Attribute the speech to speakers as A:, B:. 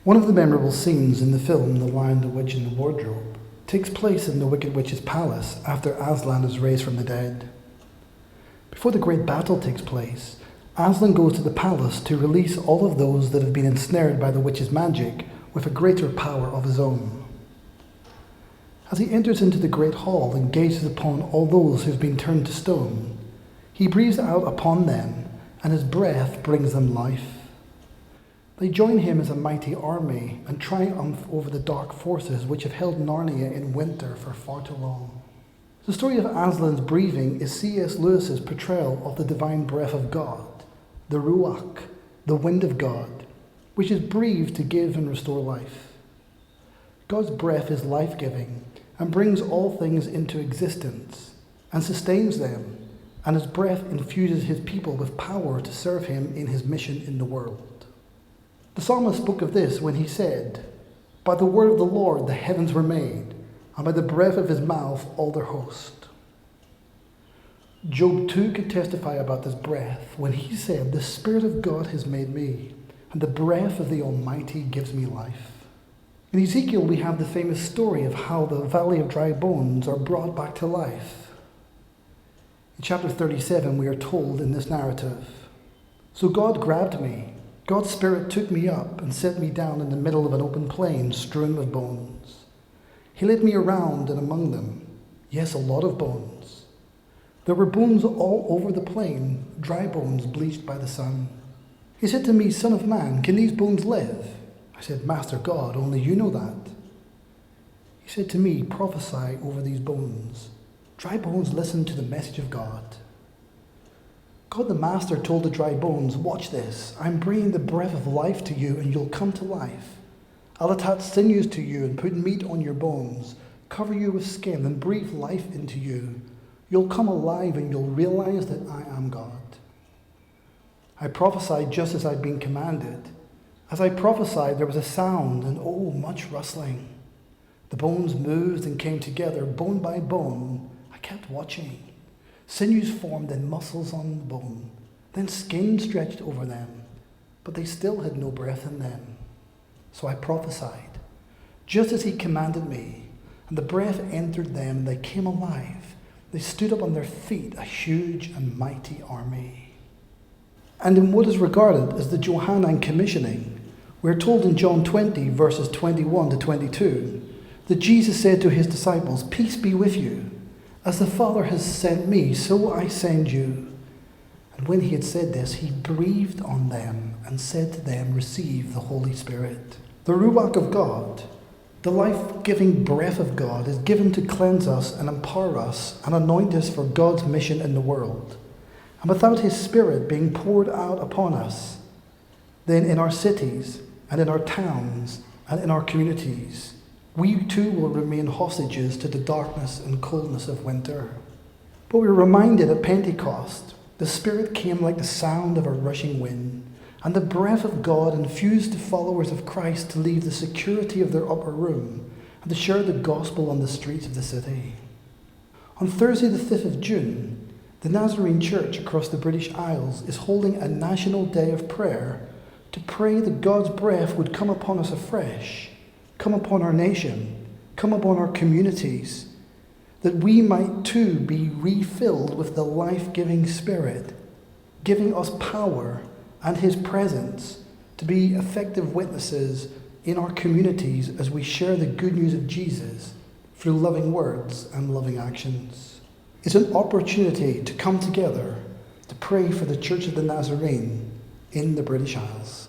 A: One of the memorable scenes in the film The Lion, the Witch and the Wardrobe takes place in the Wicked Witch's palace after Aslan is raised from the dead. Before the great battle takes place, Aslan goes to the palace to release all of those that have been ensnared by the witch's magic with a greater power of his own. As he enters into the great hall and gazes upon all those who have been turned to stone, he breathes out upon them, and his breath brings them life. They join him as a mighty army and triumph over the dark forces which have held Narnia in winter for far too long. The story of Aslan's breathing is C.S. Lewis's portrayal of the divine breath of God, the Ruach, the wind of God, which is breathed to give and restore life. God's breath is life-giving and brings all things into existence and sustains them, and his breath infuses his people with power to serve him in his mission in the world. The psalmist spoke of this when he said, "By the word of the Lord the heavens were made, and by the breath of his mouth all their host." Job too could testify about this breath when he said, "The Spirit of God has made me, and the breath of the Almighty gives me life." In Ezekiel we have the famous story of how the valley of dry bones are brought back to life. In chapter 37 we are told in this narrative, "So God grabbed me. God's Spirit took me up and set me down in the middle of an open plain strewn with bones. He led me around and among them, yes, a lot of bones. There were bones all over the plain, dry bones bleached by the sun. He said to me, 'Son of man, can these bones live?' I said, 'Master God, only you know that.' He said to me, 'Prophesy over these bones. Dry bones, listen to the message of God.' God the Master told the dry bones, 'Watch this. I'm bringing the breath of life to you and you'll come to life. I'll attach sinews to you and put meat on your bones, cover you with skin and breathe life into you. You'll come alive and you'll realize that I am God.' I prophesied just as I'd been commanded. As I prophesied, there was a sound and much rustling. The bones moved and came together, bone by bone. I kept watching. Sinews formed and muscles on the bone. Then skin stretched over them, but they still had no breath in them. So I prophesied, just as he commanded me, and the breath entered them, and they came alive. They stood up on their feet, a huge and mighty army." And in what is regarded as the Johannine commissioning, we're told in John 20, verses 21 to 22, that Jesus said to his disciples, "Peace be with you. As the Father has sent me, so I send you." And when he had said this, he breathed on them and said to them, "Receive the Holy Spirit." The Ruach of God, the life-giving breath of God, is given to cleanse us and empower us and anoint us for God's mission in the world. And without his Spirit being poured out upon us, then in our cities and in our towns and in our communities, we too will remain hostages to the darkness and coldness of winter. But we're reminded at Pentecost, the Spirit came like the sound of a rushing wind, and the breath of God infused the followers of Christ to leave the security of their upper room and to share the gospel on the streets of the city. On Thursday the 5th of June, the Nazarene Church across the British Isles is holding a national day of prayer to pray that God's breath would come upon us afresh, come upon our nation, come upon our communities, that we might too be refilled with the life-giving Spirit, giving us power and his presence to be effective witnesses in our communities as we share the good news of Jesus through loving words and loving actions. It's an opportunity to come together to pray for the Church of the Nazarene in the British Isles.